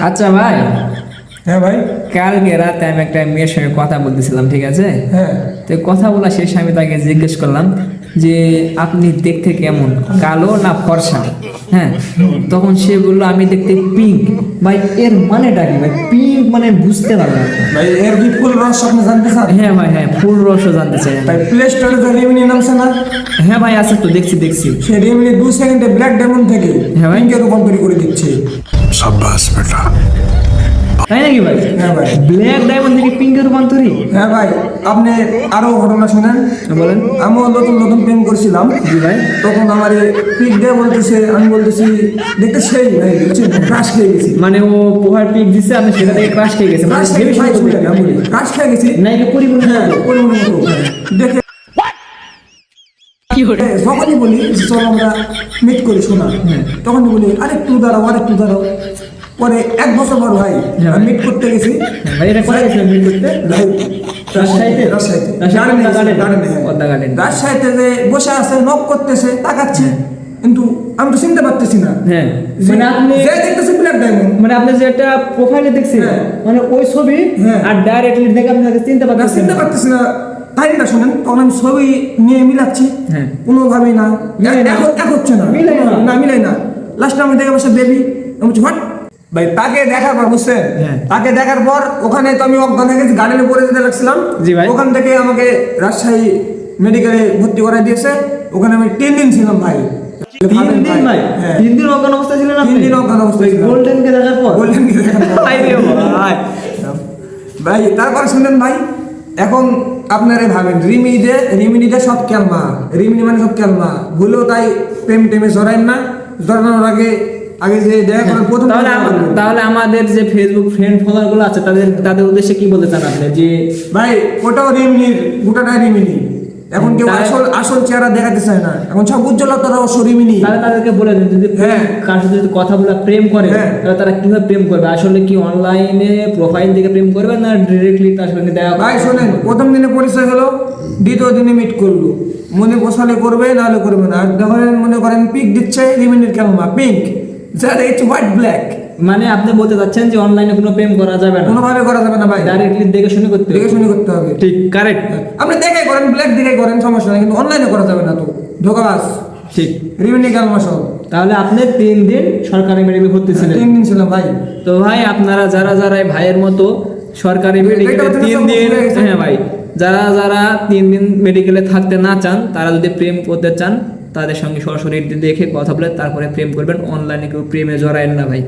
আচ্ছা ভাই, হ্যাঁ ভাই। কালকে রাতে আমি একটা মেয়ের সঙ্গে কথা বলতেছিলাম, ঠিক আছে? হ্যাঁ তো কথা বলা শেষে আমি তাকে জিজ্ঞেস করলাম যে আপনি দেখতে কেমন, কালো না ফর্সা? হ্যাঁ, তখন সে বললো আমি দেখতে পিঙ্ক। ভাই এর মানেটা কি ভাই? পিঙ্ক মানে বুঝতে পারলাম না। ভাই, এর কি ফুল রস আপনি জানতে চান? হ্যাঁ ভাই, হ্যাঁ ফুল রসও জানতে চাই আমি। ভাই, প্লে স্টোরে যে রেমিনি নামছে না, হ্যাঁ ভাই আছে তো, দেখছি। সেই রেমিনি 2 সেকেন্ডে ব্ল্যাক ডায়মন্ড থেকে হ্যাঁ ভাই। পিঙ্কে রূপান্তর করে দিচ্ছে। शाबाश बेटा। তাই নাকি ভাই? হ্যাঁ ভাই। ব্ল্যাক ডায়মন্ড থেকে পিঙ্কের রূপান্তরী? হ্যাঁ ভাই, আপনি আরো ঘটনা শুনেন। বলেন। আমিও নতুন প্রেম করছিলাম। জি ভাই। তখন আমার পিক দিয়ে বলতেছে, আমি বলতেছি দেখতে সেই ভাই, বুঝছেন, ক্রাশ খেয়ে গেছি। মানে ও পোহার পিক দিচ্ছে, আপনি সেটা থেকে ক্রাশ খেয়ে গেছে, মানে ক্রাশ খেয়ে ভেবে শুনে করতে গেছি, নাকি? ক্রাশ খেয়ে গেছি। নাকি পরিপূর্ণ হ্যাঁ, পরিমণি মতো। দেখে যখনই বলি যে চলো আমরা মিট করি, শোনা, তখনই বলি আরেকটু দাঁড়াও। পরে 1 বছর পর ভাই হ্যাঁ। মিট করতে গেছি। ভাই এটা কোথায় গেছিলেন মিট করতে? রাজশাহীতে? রাজশাহীতে পদ্মা গার্ডেন। রাজশাহীতে যে বসে আছে, নক করতেছে, তাকাচ্ছি, কিন্তু আমি তো চিনতে পারতেছি না। হ্যাঁ, মানে আপনি যে দেখতেছি ব্ল্যাক ডায়মন্ড, মানে আপনি যে একটা প্রোফাইলে দেখছেন, হ্যাঁ। মানে ওই ছবি হ্যাঁ। আর ডাইরেক্টলি দেখে আপনি তাকে চিনতে না পারতেছেন চিনতে পারতেছি না। তাই না, শোনেন, তখন আমি ছবি নিয়ে মিলাচ্ছি, হ্যাঁ। কোনোভাবেই না, মিলাই না। এক হচ্ছে না, মিলাই না। লাস্টে আমি দেখে বসে বেবি, আমি বলছি হোয়াট ভাই। তাকে দেখার পর বুঝছেন, হ্যাঁ। তাকে দেখার পর ওখানে তো আমি অজ্ঞান হয়ে গেছি, গার্ডেনে পড়ে যেতে লাগছিলাম। জি ভাই। ওখান থেকে আমাকে রাজশাহী মেডিকেলে ভর্তি করাই দিয়েছে। ওখানে আমি 3 দিন ছিলাম ভাই। 3 দিন ভাই? হ্যাঁ। 3 দিন অজ্ঞান অবস্থায় ছিলেন আপনি? 3 দিন অজ্ঞান অবস্থায় ছিলাম। গোল্ডেন কে দেখার পর? গোল্ডেন কে দেখার পর। ভাই রে ভাই। ভাই তারপরে শুনলেন ভাই, এখন আপনারা ভাবেন রিমিনিতে সব ক্যালমা, রিমিনি মানে সব ক্যালমা, ভুলেও তাই প্রেম টেমে জড়াইন না। জড়ানোর আগে যে দেখা করার প্রথম তাহলে আমাদের যে ফেসবুক ফ্রেন্ড ফলোয়ার গুলো আছে তাদের উদ্দেশ্যে কি বলতে চান আপনি? যে ভাই ওটাও রিমিনির, গোটাটাই রিমিনি। এখন কেউ আসল চেহারা দেখাতে চায় না, এখন সব উজ্জ্বলতার অবশ্য রিমিনি। তাহলে তাদেরকে বলে দিন, যদি হ্যাঁ। কার সাথে যদি কথা বলে প্রেম করে, হ্যাঁ। তাহলে তারা কিভাবে প্রেম করবে? আসলে কি অনলাইনে প্রোফাইল থেকে প্রেম করবে না ডিরেক্টলি তার সঙ্গে দেখা? ভাই শোনেন, প্রথম দিনে পরিচয় হলো, দ্বিতীয় দিনে মিট করলো, মনে পোষালে করবে, নাহলে করবে না। আর যখন মনে করেন পিক দিচ্ছে, রিমিনির ক্যালমা পিঙ্ক, যা দেখছি হোয়াইট ব্ল্যাক। মানে আপনি বলতে চাচ্ছেন যে অনলাইনে কোনো প্রেম করা যাবে না, কোনোভাবে করা যাবে না ভাই, ডাইরেক্টলি দেখে শুনে করতে হবে। দেখে শুনে করতে হবে। ঠিক, কারেক্ট। আপনি দেখে করেন, ব্ল্যাক দেখে করেন, সমস্যা নেই, কিন্তু অনলাইনে করা যাবে না, তো ধোকাবাজ। ঠিক। রিমিনি ক্যালমা সব। তাহলে আপনি 3 দিন সরকারি মেডিকেলে ভর্তি ছিলেন? 3 দিন ছিলাম ভাই। তো ভাই আপনারা যারা এই ভাইয়ের মতো সরকারি মেডিকেলে 3 দিন, হ্যাঁ ভাই, যারা 3 দিন মেডিকেলে থাকতে না চান, তারা যদি প্রেম করতে চান, তাদের সঙ্গে সরাসরি দেখে কথা বলে তারপরে প্রেম করবেন। অনলাইনে কেউ প্রেমে জড়ায়েন না ভাই।